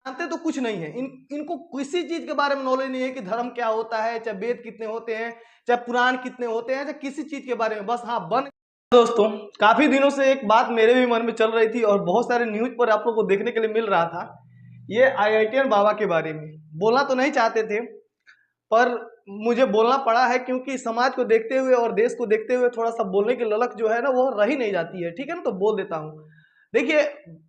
जानते तो कुछ नहीं है। इनको किसी चीज के बारे में नॉलेज नहीं है कि धर्म क्या होता है, चाहे वेद कितने होते हैं, चाहे पुराण कितने होते हैं, चाहे किसी चीज के बारे में। बस हाँ बन। दोस्तों, काफी दिनों से एक बात मेरे भी मन में चल रही थी और बहुत सारे न्यूज पर आप लोग को देखने के लिए मिल रहा था। ये आईआईटीएन बाबा के बारे में बोलना तो नहीं चाहते थे, पर मुझे बोलना पड़ा है क्योंकि समाज को देखते हुए और देश को देखते हुए थोड़ा सा बोलने की ललक जो है ना वो रह ही नहीं जाती है। ठीक है ना, तो बोल देता हूँ। देखिए,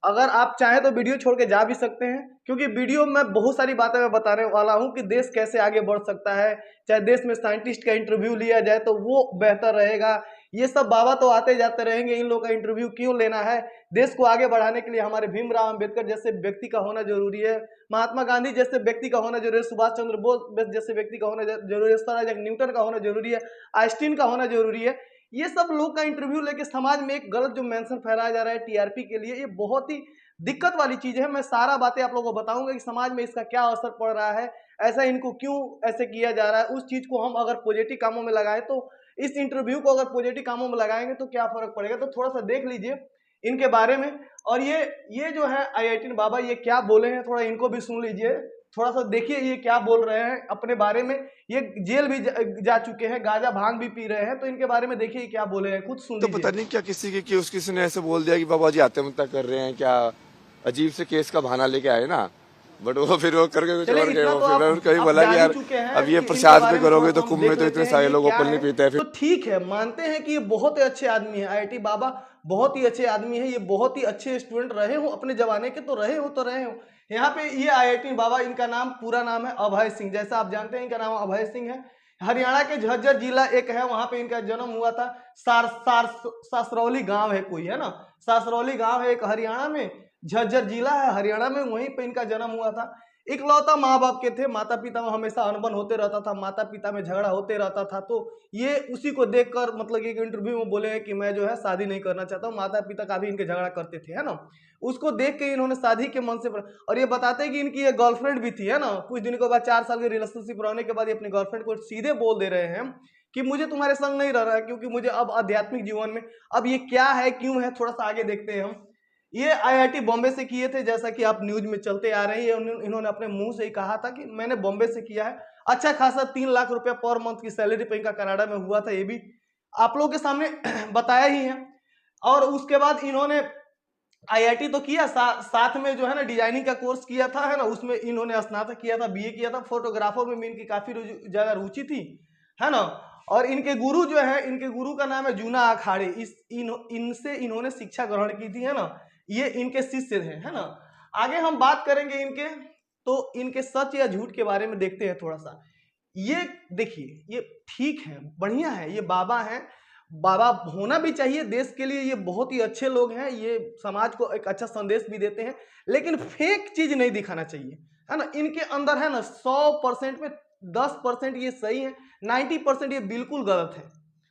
अगर आप चाहें तो वीडियो छोड़ के जा भी सकते हैं, क्योंकि वीडियो में बहुत सारी बातें मैं बताने वाला हूँ कि देश कैसे आगे बढ़ सकता है। चाहे देश में साइंटिस्ट का इंटरव्यू लिया जाए तो वो बेहतर रहेगा। ये सब बाबा तो आते जाते रहेंगे, इन लोगों का इंटरव्यू क्यों लेना है। देश को आगे बढ़ाने के लिए हमारे भीमराव अंबेडकर जैसे व्यक्ति का होना जरूरी है, महात्मा गांधी जैसे व्यक्ति का होना जरूरी है, सुभाष चंद्र बोस जैसे व्यक्ति का होना जरूरी है, सर आइजैक न्यूटन का होना जरूरी है, आइंस्टीन का होना जरूरी है। ये सब लोग का इंटरव्यू लेके समाज में एक गलत जो मेंशन फैलाया जा रहा है टीआरपी के लिए, ये बहुत ही दिक्कत वाली चीज है। मैं सारा बातें आप लोगों को बताऊंगा कि समाज में इसका क्या असर पड़ रहा है, ऐसा इनको क्यों ऐसे किया जा रहा है। उस चीज को हम अगर पॉजिटिव कामों में लगाएं तो, इस इंटरव्यू को अगर पॉजिटिव कामों में लगाएंगे तो क्या फर्क पड़ेगा। तो थोड़ा सा देख लीजिए इनके बारे में। और ये जो है आईआईटीएन बाबा ये क्या बोले हैं, थोड़ा इनको भी सुन लीजिए। थोड़ा सा देखिए ये क्या बोल रहे हैं अपने बारे में। ये जेल भी जा चुके हैं, गांजा भांग भी पी रहे हैं, तो इनके बारे में देखिए क्या बोले हैं, खुद सुन तो लीजिए। पता नहीं क्या किसी ने ऐसे बोल दिया कि बाबा जी आत्महत्या कर रहे हैं, क्या अजीब से केस का बहाना लेके आए ना। बट वो फिर वो करके कुछ और गए। वो फिर उनको भी बोला कि यार अब ये प्रसाद पे करोगे तो कुंभ में तो इतने सारे लोग ओपन नहीं पीते हैं। तो ठीक है, मानते हैं कि ये बहुत ही अच्छे आदमी है, आईआईटी बाबा बहुत ही अच्छे आदमी है, ये बहुत ही अच्छे स्टूडेंट रहे हो अपने जमाने के, तो रहे हो। यहाँ पे ये आईआईटी बाबा, इनका नाम पूरा नाम है अभय सिंह, जैसा आप जानते हैं इनका नाम अभय सिंह है। हरियाणा के झज्जर जिला एक है, वहां पे इनका जन्म हुआ था। सासरौली गांव है कोई, है ना, सासरौली गांव है एक हरियाणा में, झज्जर जिला है हरियाणा में, वहीं पे इनका जन्म हुआ था। इकलौता माँ बाप के थे, माता पिता में हमेशा अनबन होते रहता था, माता पिता में झगड़ा होते रहता था। तो ये उसी को देखकर मतलब एक इंटरव्यू में बोले हैं कि मैं जो है शादी नहीं करना चाहता हूँ। माता पिता काफी इनके झगड़ा करते थे, है ना, उसको देख के इन्होंने शादी के मन से और ये बताते हैं कि इनकी एक गर्लफ्रेंड भी थी, है ना। कुछ दिन के बाद 4 साल के रिलेशनशिप रहने के बाद ये अपनी गर्लफ्रेंड को सीधे बोल दे रहे हैं कि मुझे तुम्हारे संग नहीं रह रहा है, क्योंकि मुझे अब आध्यात्मिक जीवन में, अब ये क्या है क्यों है थोड़ा सा आगे देखते हैं हम। ये आईआईटी बॉम्बे से किए थे, जैसा कि आप न्यूज में चलते आ रहे हैं। इन्होंने अपने मुंह से ही कहा था कि मैंने बॉम्बे से किया है। अच्छा खासा 3 लाख रुपया पर मंथ की सैलरी पे इनका कनाडा में हुआ था, ये भी आप लोगों के सामने बताया ही है। और उसके बाद इन्होंने आईआईटी तो किया, साथ में जो है ना डिजाइनिंग का कोर्स किया था, है ना, उसमें इन्होंने स्नातक किया था, बीए किया था। फोटोग्राफर में भी इनकी काफी ज्यादा रुचि थी, है ना। और इनके गुरु जो है, इनके गुरु का नाम है जूना अखाड़े। इनसे इन्होंने शिक्षा ग्रहण की थी, है ना, ये इनके शिष्य थे, है ना। आगे हम बात करेंगे इनके, तो इनके सच या झूठ के बारे में देखते हैं थोड़ा सा। ये देखिए, ये ठीक है, बढ़िया है, ये बाबा हैं, बाबा होना भी चाहिए देश के लिए। ये बहुत ही अच्छे लोग हैं, ये समाज को एक अच्छा संदेश भी देते हैं, लेकिन फेक चीज नहीं दिखाना चाहिए, है ना। इनके अंदर है ना 100% में 10% ये सही है, 90% ये बिल्कुल गलत है।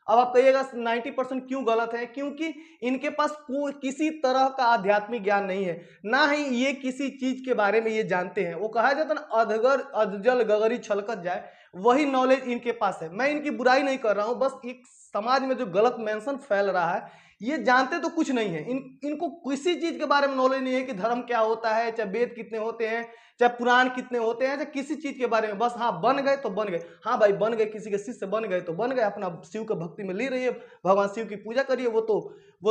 अब आप कहिएगा 90% क्यों गलत है, क्योंकि इनके पास कोई किसी तरह का आध्यात्मिक ज्ञान नहीं है, ना ही ये किसी चीज के बारे में ये जानते हैं। वो कहा जाता है ना, अधगर अधजल गगरी छलकत जाए, वही नॉलेज इनके पास है। मैं इनकी बुराई नहीं कर रहा हूं, बस एक समाज में जो गलत मेंशन फैल रहा है, ये जानते तो कुछ नहीं है। इनको किसी चीज के बारे में नॉलेज नहीं है कि धर्म क्या होता है, चाहे वेद कितने होते हैं, चाहे पुराण कितने होते हैं, चाहे किसी चीज के बारे में। बस हाँ बन गए तो बन गए, हाँ भाई बन गए, किसी के शिष्य बन गए तो बन गए, अपना शिव के भक्ति में ली रहिए, भगवान शिव की पूजा करिए, वो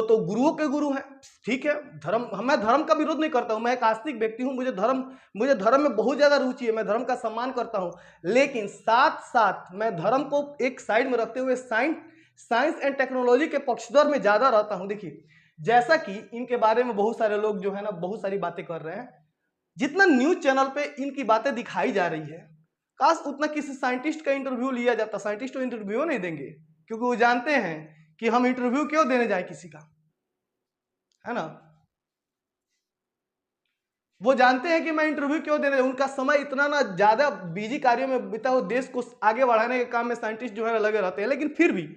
तो गुरुओं के गुरु हैं। ठीक है, मैं धर्म का विरोध नहीं करता हूँ, मैं एक आस्तिक व्यक्ति हूँ, मुझे धर्म में बहुत ज्यादा रुचि है, मैं धर्म का सम्मान करता हूँ। लेकिन साथ साथ मैं धर्म को एक साइड में रखते हुए साइंस एंड टेक्नोलॉजी के पक्षधर में ज्यादा रहता हूं। देखिए, जैसा कि इनके बारे में बहुत सारे लोग जो है ना बहुत सारी बातें कर रहे हैं, जितना न्यूज चैनल पे इनकी बातें दिखाई जा रही है, काश उतना किसी साइंटिस्ट का इंटरव्यू लिया जाता। साइंटिस्ट तो इंटरव्यू नहीं देंगे, क्योंकि वो जानते हैं कि हम इंटरव्यू क्यों देने जाए किसी का, है ना। वो जानते हैं कि मैं इंटरव्यू क्यों देने, उनका समय इतना ना ज्यादा बिजी कार्यों में बीता हो, देश को आगे बढ़ाने के काम में साइंटिस्ट जो है ना लगे रहते हैं। लेकिन फिर भी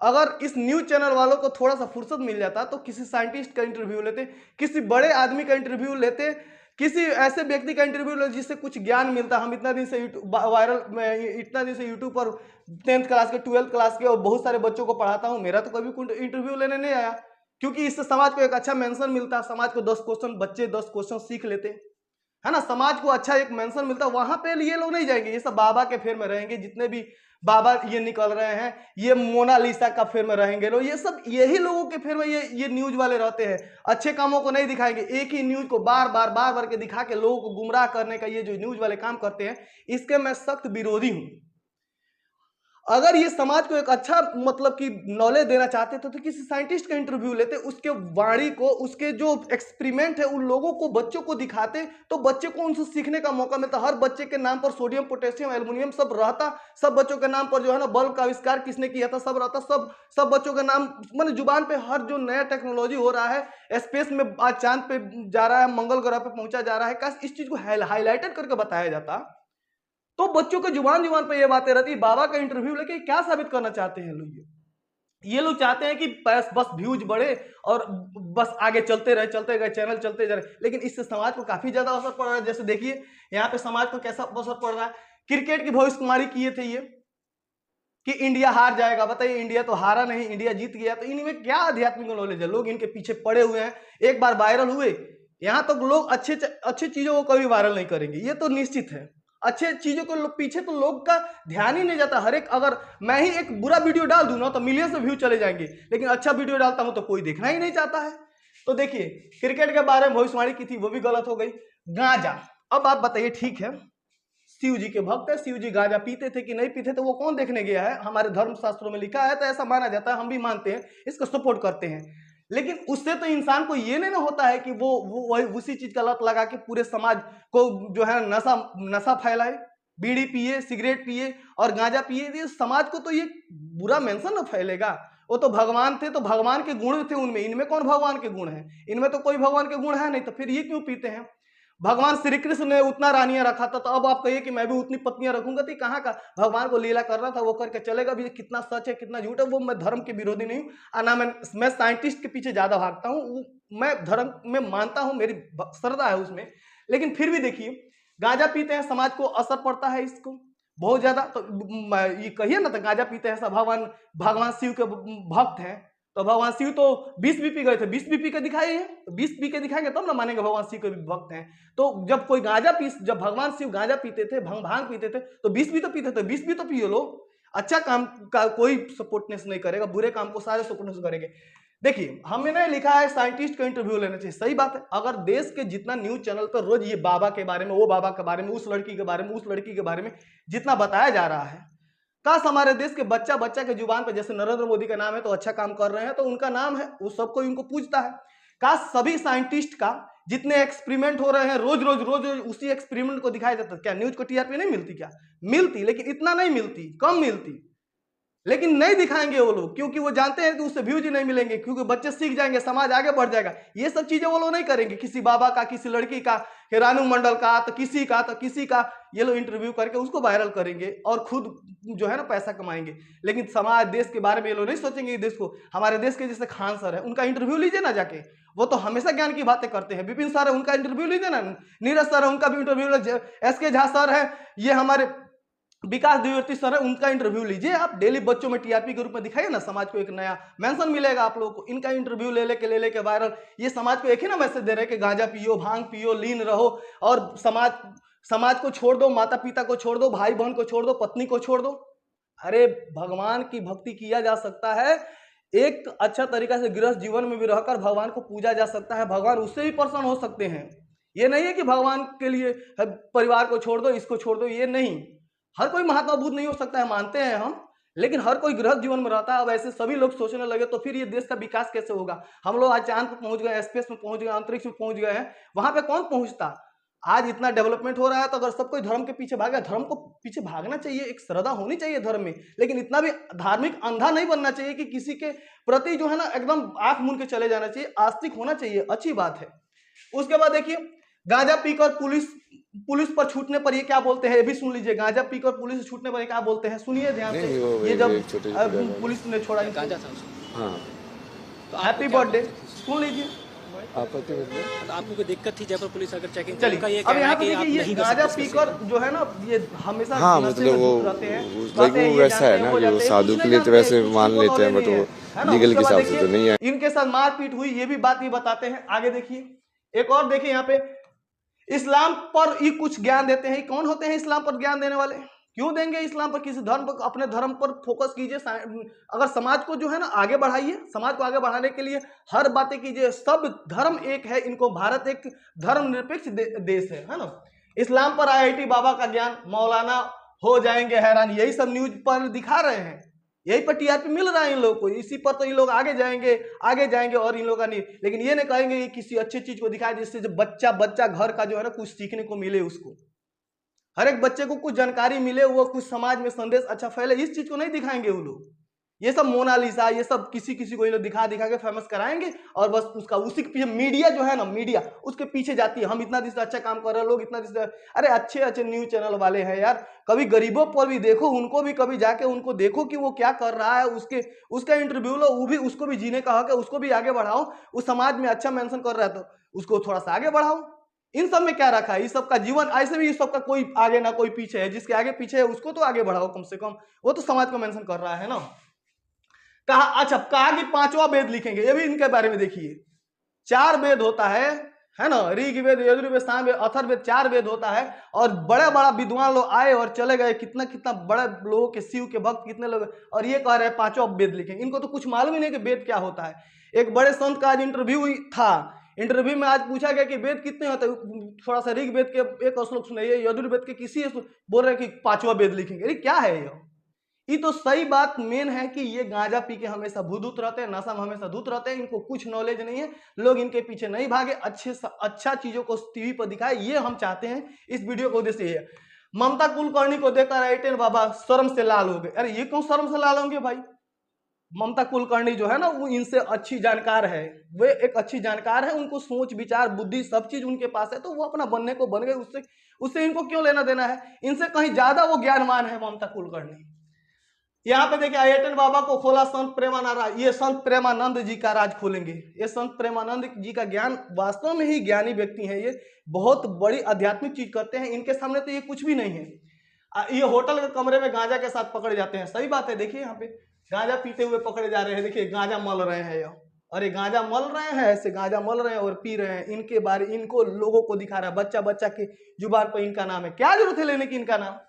अगर इस न्यूज चैनल वालों को थोड़ा सा फुर्सत मिल जाता तो किसी साइंटिस्ट का इंटरव्यू लेते, किसी बड़े आदमी का इंटरव्यू लेते, किसी ऐसे व्यक्ति का इंटरव्यू लेते जिससे कुछ ज्ञान मिलता। हम इतना दिन से इतना दिन से यूट्यूब पर 10th क्लास के 12th क्लास के और बहुत सारे बच्चों को पढ़ाता हूँ, मेरा तो कभी कोई इंटरव्यू लेने नहीं आया, क्योंकि इससे समाज को एक अच्छा मेंशन मिलता, समाज को 10 क्वेश्चन, बच्चे 10 क्वेश्चन सीख लेते, है ना, समाज को अच्छा एक मेंशन मिलता है, वहां पे ये लोग नहीं जाएंगे। ये सब बाबा के फेर में रहेंगे, जितने भी बाबा ये निकल रहे हैं, ये मोनालिसा का फेर में रहेंगे लोग, ये सब यही लोगों के फेर में ये न्यूज वाले रहते हैं। अच्छे कामों को नहीं दिखाएंगे, एक ही न्यूज को बार बार के दिखा के लोगों को गुमराह करने का ये जो न्यूज वाले काम करते हैं, इसके मैं सख्त विरोधी हूं। अगर ये समाज को एक अच्छा मतलब कि नॉलेज देना चाहते थे तो किसी साइंटिस्ट का इंटरव्यू लेते, उसके वाणी को, उसके जो एक्सपेरिमेंट है उन लोगों को, बच्चों को दिखाते, तो बच्चे को उनसे सीखने का मौका मिलता। हर बच्चे के नाम पर सोडियम, पोटेशियम, एल्युमिनियम सब रहता, सब बच्चों के नाम पर जो है ना बल्ब का आविष्कार किसने किया था सब रहता, सब बच्चों के नाम मैंने जुबान पे। हर जो नया टेक्नोलॉजी हो रहा है, स्पेस में आज चांद पे जा रहा है, मंगल ग्रह पे पहुंचा जा रहा है, काश इस चीज को हाईलाइटेड करके बताया जाता, तो बच्चों के जुबान पे ये बातें रहती। बाबा का इंटरव्यू लेके क्या साबित करना चाहते हैं लोग? ये लोग चाहते हैं कि बस व्यूज बढ़े और बस आगे चलते गए चैनल चलते जा रहे, लेकिन इससे समाज को काफी ज्यादा असर पड़ रहा है। जैसे देखिए यहाँ पे समाज को कैसा असर पड़ रहा है। क्रिकेट की भविष्यवाणी किए थे ये कि इंडिया हार जाएगा, बताइए इंडिया तो हारा नहीं, इंडिया जीत गया। तो इनमें क्या आध्यात्मिक नॉलेज है? लोग इनके पीछे पड़े हुए हैं, एक बार वायरल हुए, यहाँ तक लोग अच्छे चीजों को कभी वायरल नहीं करेंगे, ये तो निश्चित है। अच्छे चीजों को पीछे तो लोग का ध्यान ही नहीं जाता। हर एक, अगर मैं ही एक बुरा वीडियो डाल दूं ना तो मिलियन से व्यू चले जाएंगे, लेकिन अच्छा वीडियो डालता हूं तो कोई देखना ही नहीं चाहता है। तो देखिए क्रिकेट के बारे में भविष्यवाणी की थी, वो भी गलत हो गई। गांजा, अब आप बताइए, ठीक है शिव जी के भक्त है, शिव जी गांजा पीते थे कि नहीं पीते थे वो कौन देखने गया है? हमारे धर्म शास्त्रों में लिखा है, तो ऐसा माना जाता है, हम भी मानते हैं, इसको सपोर्ट करते हैं। लेकिन उससे तो इंसान को ये नहीं ना होता है कि वो वही उसी चीज का लत लगा के पूरे समाज को जो है नशा फैलाए, बीड़ी पिए, सिगरेट पिए और गांजा पिए। ये समाज को तो ये बुरा मेंशन ना फैलेगा। वो तो भगवान थे, तो भगवान के गुण थे उनमें, इनमें कौन भगवान के गुण है? इनमें तो कोई भगवान के गुण है नहीं, तो फिर ये क्यों पीते हैं? भगवान श्री कृष्ण ने उतना रानियां रखा था, तो अब आप कहिए कि मैं भी उतनी पत्नियां रखूंगा, तो कहाँ का भगवान को लीला करना था वो करके चलेगा भी। कितना सच है कितना झूठ है वो मैं धर्म के विरोधी नहीं हूँ, ना मैं साइंटिस्ट के पीछे ज्यादा भागता हूँ, मैं धर्म में मानता हूँ, मेरी श्रद्धा है उसमें। लेकिन फिर भी देखिए गांजा पीते हैं, समाज को असर पड़ता है इसको बहुत ज्यादा। तो ये कहिए ना, तो गांजा पीते हैं सब भगवान शिव के भक्त हैं, तो भगवान शिव तो 20 भी पी गए थे, 20 भी पी के दिखाए हैं, तो 20 पी के दिखाएंगे तब ना मानेंगे भगवान शिव के भी भक्त हैं। तो जब कोई जब भगवान शिव गांजा पीते थे, भांग पीते थे, तो 20 भी तो पीते थे, 20 भी तो पियो लो। अच्छा काम का कोई सपोर्टनेस नहीं करेगा, बुरे काम को सारे सपोर्टनेस करेंगे। देखिए हमने लिखा है साइंटिस्ट का इंटरव्यू लेना चाहिए, सही बात है। अगर देश के जितना न्यूज चैनल पर रोज ये बाबा के बारे में, वो बाबा के बारे में, उस लड़की के बारे में, उस लड़की के बारे में जितना बताया जा रहा है, काश हमारे देश के बच्चा के जुबान पे, जैसे नरेंद्र मोदी का नाम है तो अच्छा काम कर रहे हैं तो उनका नाम है, वो सबको उनको पूछता है। काश सभी साइंटिस्ट का जितने एक्सपेरिमेंट हो रहे हैं रोज उसी एक्सपेरिमेंट को दिखाया जाता। क्या न्यूज को टीआरपी नहीं मिलती? क्या मिलती, लेकिन इतना नहीं मिलती, कम मिलती। लेकिन नहीं दिखाएंगे वो लोग, क्योंकि वो जानते हैं कि उससे व्यूज ही नहीं मिलेंगे, क्योंकि बच्चे सीख जाएंगे, समाज आगे बढ़ जाएगा। ये सब चीजें वो लोग नहीं करेंगे। किसी बाबा का, किसी लड़की का, रानू मंडल का, तो किसी का ये लोग इंटरव्यू करके उसको वायरल करेंगे और खुद जो है ना पैसा कमाएंगे। लेकिन समाज, देश के बारे में ये लोग नहीं सोचेंगे। देश को, हमारे देश के जैसे खान सर है, उनका इंटरव्यू लीजिए ना जाके, वो तो हमेशा ज्ञान की बातें करते हैं। विपिन सर है, उनका इंटरव्यू लीजिए ना। नीरज सर है, उनका भी इंटरव्यू लीजिए। एसके झा सर है, ये हमारे विकास द्विवेदी सर है, उनका इंटरव्यू लीजिए आप। डेली बच्चों में टीआरपी के रूप में दिखाइए ना, समाज को एक नया मेंशन मिलेगा आप लोगों को। इनका इंटरव्यू ले लेके वायरल, ये समाज को एक ही ना मैसेज दे रहे हैं कि गांजा पियो, भांग पियो, लीन रहो, और समाज को छोड़ दो, माता पिता को छोड़ दो, भाई बहन को छोड़ दो, पत्नी को छोड़ दो। अरे भगवान की भक्ति किया जा सकता है, एक अच्छा तरीका से गृहस्थ जीवन में भी रहकर भगवान को पूजा जा सकता है, भगवान उससे भी प्रसन्न हो सकते हैं। ये नहीं है कि भगवान के लिए परिवार को छोड़ दो, इसको छोड़ दो, ये नहीं। हर कोई महात्मा बुद्ध नहीं हो सकता है, मानते हैं हम, लेकिन हर कोई गृहस्थ जीवन में रहता है। अब ऐसे सभी लोग सोचने लगे तो फिर ये देश का विकास कैसे होगा? हम लोग आज चांद पर पहुंच गए, स्पेस में पहुंच गए, अंतरिक्ष में पहुंच गए हैं, वहां पे कौन पहुंचता? आज इतना डेवलपमेंट हो रहा है, तो अगर सब कोई धर्म के पीछे भागे, धर्म को पीछे भागना चाहिए, एक श्रद्धा होनी चाहिए धर्म में, लेकिन इतना भी धार्मिक अंधा नहीं बनना चाहिए कि किसी के प्रति जो है ना एकदम आंख मूंद के चले जाना चाहिए। आस्तिक होना चाहिए, अच्छी बात है। उसके बाद देखिए गांजा पीकर पुलिस पर छूटने पर ये क्या बोलते हैं, ये भी सुन लीजिए। गांजा पीकर पुलिस से छूटने पर ये क्या बोलते हैं, सुनिए ध्यान से। ये जब पुलिस ने छोड़ा गांजा था, हाँ, तो हैप्पी बर्थडे सुन लीजिए। आपको कोई दिक्कत थी जयपुर पुलिस अगर चेकिंग? चलिए अब यहाँ पे देखिए, ये गांजा पीकर जो है ना, ये हमेशा, हाँ मतलब वो वैसा है ना कि वो साधु के लिए तो वैसे मान लेते हैं, बट वो लीगल के हिसाब से तो नहीं है। इनके साथ मारपीट हुई, ये भी बात ये बताते हैं। आगे देखिए, एक और देखिए यहाँ पे, इस्लाम पर ही कुछ ज्ञान देते हैं। कौन होते हैं इस्लाम पर ज्ञान देने वाले? क्यों देंगे इस्लाम पर? किसी धर्म पर, अपने धर्म पर फोकस कीजिए। अगर समाज को जो है ना आगे बढ़ाइए, समाज को आगे बढ़ाने के लिए हर बातें कीजिए। सब धर्म एक है, इनको भारत एक धर्मनिरपेक्ष देश है ना। इस्लाम पर IIT बाबा का ज्ञान, मौलाना हो जाएंगे हैरान, यही सब न्यूज पर दिखा रहे हैं, यही पर TRP मिल रहा है इन लोगों को, इसी पर तो इन लोग आगे जाएंगे और इन लोगों का नहीं। लेकिन ये नहीं कहेंगे कि किसी अच्छी चीज को दिखाए जिससे जो बच्चा घर का जो है ना कुछ सीखने को मिले, उसको हर एक बच्चे को कुछ जानकारी मिले, वो कुछ समाज में संदेश अच्छा फैले, इस चीज को नहीं दिखाएंगे वो लोग। ये सब मोनालिसा, ये सब किसी को ये लोग दिखा के फेमस कराएंगे और बस उसी के पीछे मीडिया जो है ना, मीडिया उसके पीछे जाती है। हम इतना दिन से अच्छा काम कर रहे हैं, लोग इतना दिन से, अरे अच्छे न्यूज चैनल वाले हैं यार, कभी गरीबों पर भी देखो, उनको भी कभी जाके उनको देखो कि वो क्या कर रहा है, उसका इंटरव्यू लो, वो भी, उसको भी जीने का हक है, उसको भी आगे बढ़ाओ। उस समाज में अच्छा मेंशन कर रहा है तो उसको थोड़ा सा आगे बढ़ाओ। इन सब में क्या रखा है? इस सब का जीवन ऐसे भी, इस सब का कोई आगे ना कोई पीछे है, जिसके आगे पीछे है उसको तो आगे बढ़ाओ कम से कम, वो तो समाज को मेंशन कर रहा है ना। कहा कि 5वां वेद लिखेंगे, ये भी इनके बारे में देखिए। 4 वेद होता है ना, ऋग्वेद, यजुर्वेद, सामवेद, अथर्ववेद, 4 वेद होता है। और बड़ा विद्वान लोग आए और चले गए, कितना बड़े लोगों के, शिव के भक्त कितने लोग, और ये कह रहे हैं 5वां वेद लिखेंगे। इनको तो कुछ मालूम ही नहीं कि वेद क्या होता है। एक बड़े संत का आज इंटरव्यू था, इंटरव्यू में आज पूछा गया कि वेद कितने होते हैं, थोड़ा सा ऋग्वेद के एक श्लोक सुनाइए, यजुर्वेद के किसी बोल रहे कि 5वां वेद लिखेंगे। अरे क्या है ये तो सही बात मेन है कि ये गांजा पी के हमेशा भूधूत रहते हैं, नशा में हमेशा धूत रहते हैं, इनको कुछ नॉलेज नहीं है, लोग इनके पीछे नहीं भागे, अच्छा चीजों को टीवी पर दिखाए, ये हम चाहते हैं। इस वीडियो का उद्देश्य ये है। ममता कुलकर्णी को देखकर IIT बाबा शर्म से लाल हो गए। अरे ये क्यों शर्म से लाल होंगे भाई? ममता कुलकर्णी जो है ना, वो इनसे अच्छी जानकार है, वे एक अच्छी जानकार है, उनको सोच विचार बुद्धि सब चीज उनके पास है, तो वो अपना बनने को बन गए, उससे इनको क्यों लेना देना है? इनसे कहीं ज्यादा वो ज्ञानवान है ममता कुलकर्णी। यहाँ पे देखिए IIT बाबा को खोला संत प्रेमानंद, ये संत प्रेमानंद जी का राज खोलेंगे। ये संत प्रेमानंद जी का ज्ञान, वास्तव में ही ज्ञानी व्यक्ति है, ये बहुत बड़ी आध्यात्मिक चीज करते हैं, इनके सामने तो ये कुछ भी नहीं है। ये होटल के कमरे में गांजा के साथ पकड़े जाते हैं, सही बात है। देखिए यहाँ पे गांजा पीते हुए पकड़े जा रहे हैं, देखिए गांजा मल रहे हैं और ये गांजा मल रहे हैं, ऐसे गांजा मल रहे हैं और पी रहे हैं। इनको लोगों को दिखा रहा है, बच्चा के जुबान पर इनका नाम है, क्या जरूरत है लेने की इनका नाम।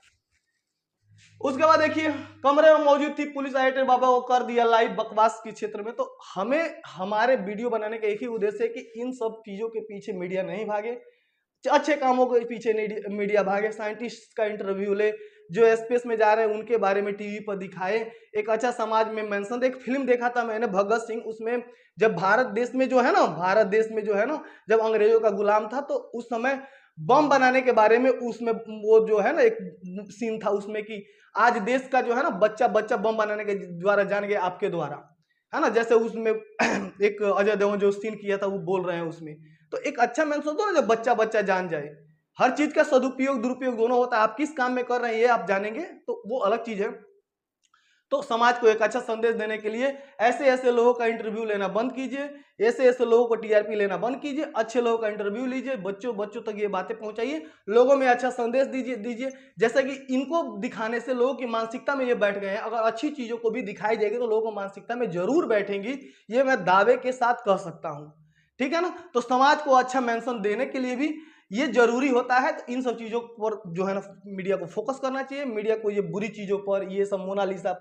उसके बाद देखिए कमरे में मौजूद थी पुलिस, IIT बाबा को कर दिया लाइव बकवास के क्षेत्र में। तो हमें हमारे वीडियो बनाने का एक ही उद्देश्य है कि इन सब चीजों के पीछे मीडिया नहीं भागे, अच्छे कामों के पीछे मीडिया भागे, साइंटिस्ट का इंटरव्यू ले, जो स्पेस में जा रहे हैं उनके बारे में टीवी पर दिखाए, एक अच्छा समाज में मेंशन। एक फिल्म देखा था मैंने भगत सिंह, उसमें जब भारत देश में जो है ना जब अंग्रेजों का गुलाम था, तो उस समय बम बनाने के बारे में उसमें वो जो है ना एक सीन था उसमें कि आज देश का जो है ना बच्चा बम बनाने के द्वारा जान गया आपके द्वारा, है ना। जैसे उसमें एक अजय देवगन जो सीन किया था वो बोल रहे हैं उसमें, तो एक अच्छा मेंशन दो ना, जब बच्चा जान जाए। हर चीज का सदुपयोग दुरुपयोग दोनों होता है, आप किस काम में कर रहे हैं ये आप जानेंगे तो वो अलग चीज है। तो समाज को एक अच्छा संदेश देने के लिए ऐसे लोगों का इंटरव्यू लेना बंद कीजिए, ऐसे लोगों को TRP लेना बंद कीजिए, अच्छे लोगों का इंटरव्यू लीजिए, बच्चों तक ये बातें पहुंचाइए, लोगों में अच्छा संदेश दीजिए। जैसा कि इनको दिखाने से लोगों की मानसिकता में ये बैठ गए हैं, अगर अच्छी चीजों को भी दिखाई जाएगी तो लोगों को मानसिकता में जरूर बैठेंगी, ये मैं दावे के साथ कह सकता हूँ, ठीक है ना। तो समाज को अच्छा मेंशन देने के लिए भी ये जरूरी होता है। तो इन सब चीजों पर जो है ना मीडिया को फोकस करना चाहिए, मीडिया को ये बुरी चीजों पर, ये सब मोनालिसा